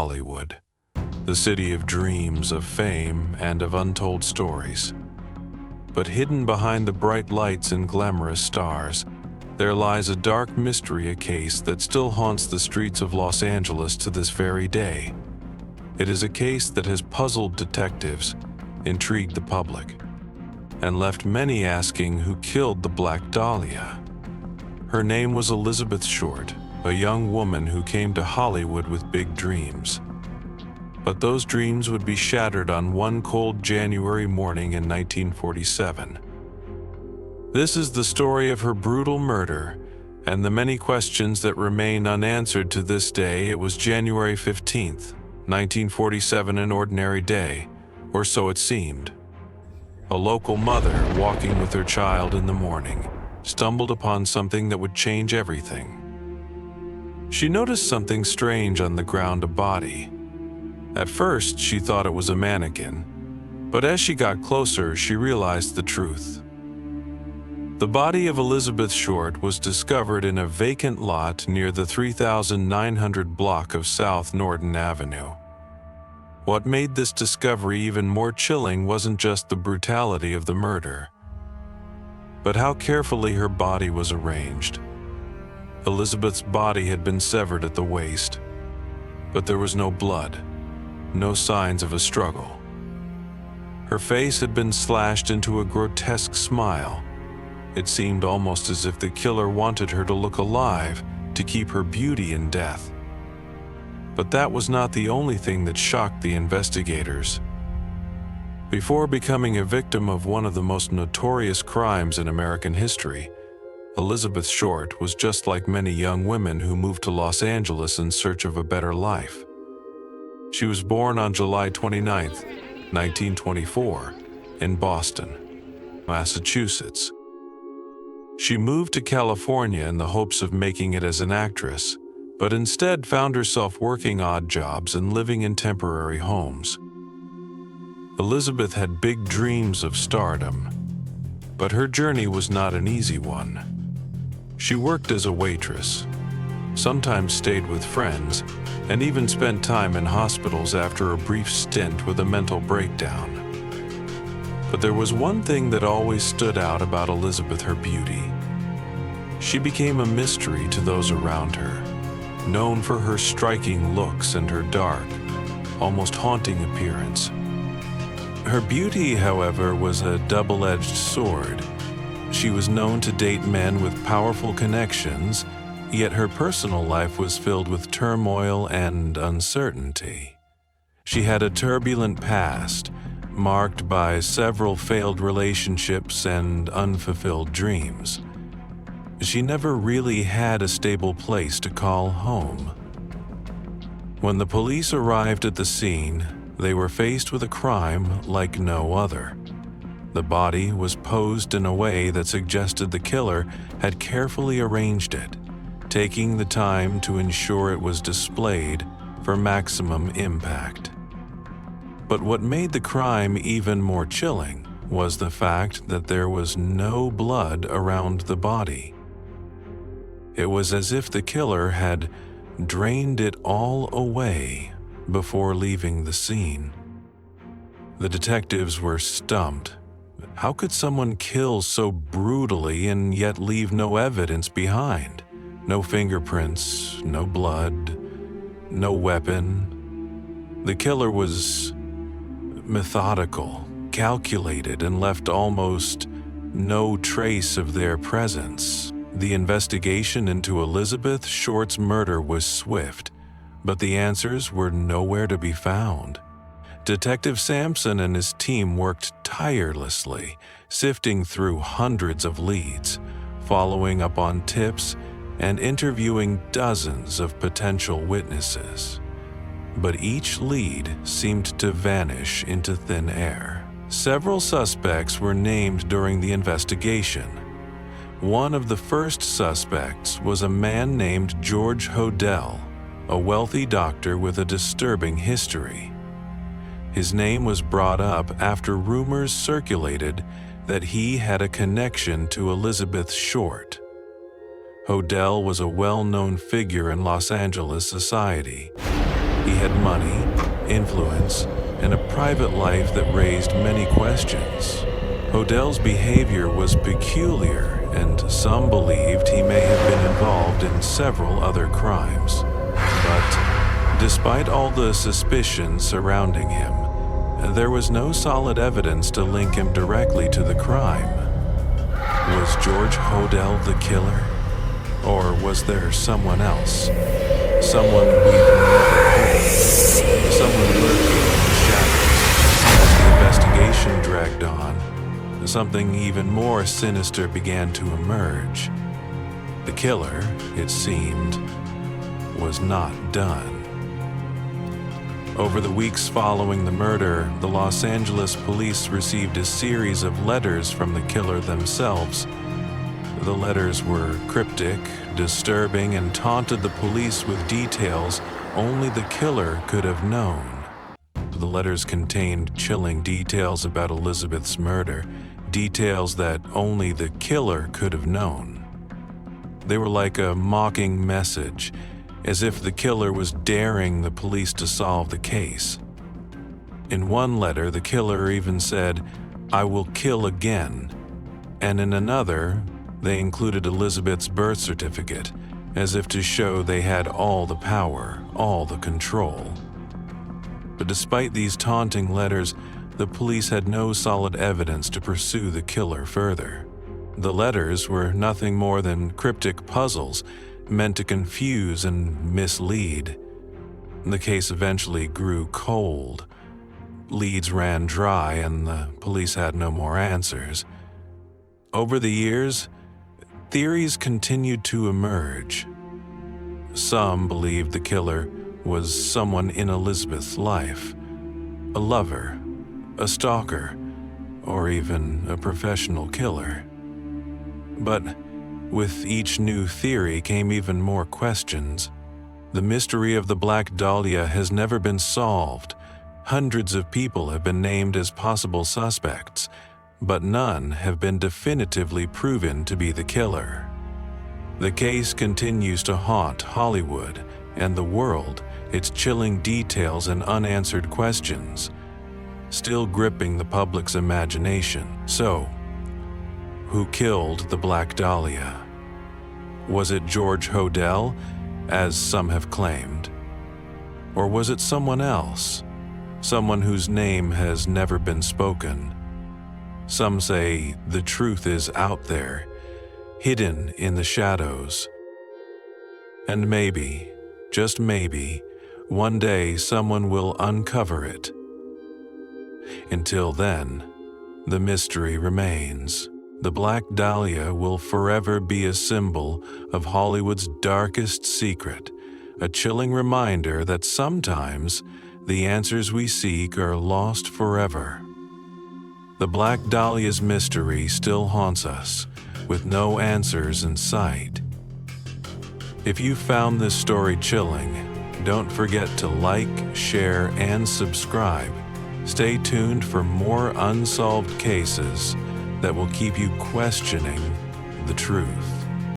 Hollywood, the city of dreams, of fame, and of untold stories. But hidden behind the bright lights and glamorous stars, there lies a dark mystery, a case that still haunts the streets of Los Angeles to this very day. It is a case that has puzzled detectives, intrigued the public, and left many asking who killed the Black Dahlia. Her name was Elizabeth Short, a young woman who came to Hollywood with big dreams. But those dreams would be shattered on one cold January morning in 1947. This is the story of her brutal murder and the many questions that remain unanswered to this day. It was January 15th, 1947, an ordinary day, or so it seemed. A local mother, walking with her child in the morning, stumbled upon something that would change everything. She noticed something strange on the ground, a body. At first, she thought it was a mannequin, but as she got closer, she realized the truth. The body of Elizabeth Short was discovered in a vacant lot near the 3900 block of South Norton Avenue. What made this discovery even more chilling wasn't just the brutality of the murder, but how carefully her body was arranged. Elizabeth's body had been severed at the waist, but there was no blood, no signs of a struggle. Her face had been slashed into a grotesque smile. It seemed almost as if the killer wanted her to look alive, to keep her beauty in death. But that was not the only thing that shocked the investigators. Before becoming a victim of one of the most notorious crimes in American history, Elizabeth Short was just like many young women who moved to Los Angeles in search of a better life. She was born on July 29, 1924, in Boston, Massachusetts. She moved to California in the hopes of making it as an actress, but instead found herself working odd jobs and living in temporary homes. Elizabeth had big dreams of stardom, but her journey was not an easy one. She worked as a waitress, sometimes stayed with friends, and even spent time in hospitals after a brief stint with a mental breakdown. But there was one thing that always stood out about Elizabeth: her beauty. She became a mystery to those around her, known for her striking looks and her dark, almost haunting appearance. Her beauty, however, was a double-edged sword. She was known to date men with powerful connections, yet her personal life was filled with turmoil and uncertainty. She had a turbulent past, marked by several failed relationships and unfulfilled dreams. She never really had a stable place to call home. When the police arrived at the scene, they were faced with a crime like no other. The body was posed in a way that suggested the killer had carefully arranged it, taking the time to ensure it was displayed for maximum impact. But what made the crime even more chilling was the fact that there was no blood around the body. It was as if the killer had drained it all away before leaving the scene. The detectives were stumped. How could someone kill so brutally and yet leave no evidence behind? No fingerprints, no blood, no weapon. The killer was methodical, calculated, and left almost no trace of their presence. The investigation into Elizabeth Short's murder was swift, but the answers were nowhere to be found. Detective Sampson and his team worked tirelessly, sifting through hundreds of leads, following up on tips, and interviewing dozens of potential witnesses. But each lead seemed to vanish into thin air. Several suspects were named during the investigation. One of the first suspects was a man named George Hodel, a wealthy doctor with a disturbing history. His name was brought up after rumors circulated that he had a connection to Elizabeth Short. Hodel was a well-known figure in Los Angeles society. He had money, influence, and a private life that raised many questions. Hodell's behavior was peculiar, and some believed he may have been involved in several other crimes. But despite all the suspicion surrounding him, there was no solid evidence to link him directly to the crime. Was George Hodell the killer? Or was there someone else? Someone we've never heard of? Someone lurking in the shadows? As the investigation dragged on, something even more sinister began to emerge. The killer, it seemed, was not done. Over the weeks following the murder, the Los Angeles police received a series of letters from the killer themselves. The letters were cryptic, disturbing, and taunted the police with details only the killer could have known. The letters contained chilling details about Elizabeth's murder, details that only the killer could have known. They were like a mocking message, as if the killer was daring the police to solve the case. In one letter, the killer even said, "I will kill again," and in another, they included Elizabeth's birth certificate, as if to show they had all the power, all the control. But despite these taunting letters, the police had no solid evidence to pursue the killer further. The letters were nothing more than cryptic puzzles meant to confuse and mislead. The case eventually grew cold. Leads ran dry and the police had no more answers. Over the years, theories continued to emerge. Some believed the killer was someone in Elizabeth's life, a lover, a stalker, or even a professional killer. But with each new theory came even more questions. The mystery of the Black Dahlia has never been solved. Hundreds of people have been named as possible suspects, but none have been definitively proven to be the killer. The case continues to haunt Hollywood and the world, its chilling details and unanswered questions, still gripping the public's imagination. So, who killed the Black Dahlia? Was it George Hodell, as some have claimed? Or was it someone else? Someone whose name has never been spoken? Some say the truth is out there, hidden in the shadows. And maybe, just maybe, one day someone will uncover it. Until then, the mystery remains. The Black Dahlia will forever be a symbol of Hollywood's darkest secret, a chilling reminder that sometimes the answers we seek are lost forever. The Black Dahlia's mystery still haunts us, with no answers in sight. If you found this story chilling, don't forget to like, share, and subscribe. Stay tuned for more unsolved cases that will keep you questioning the truth.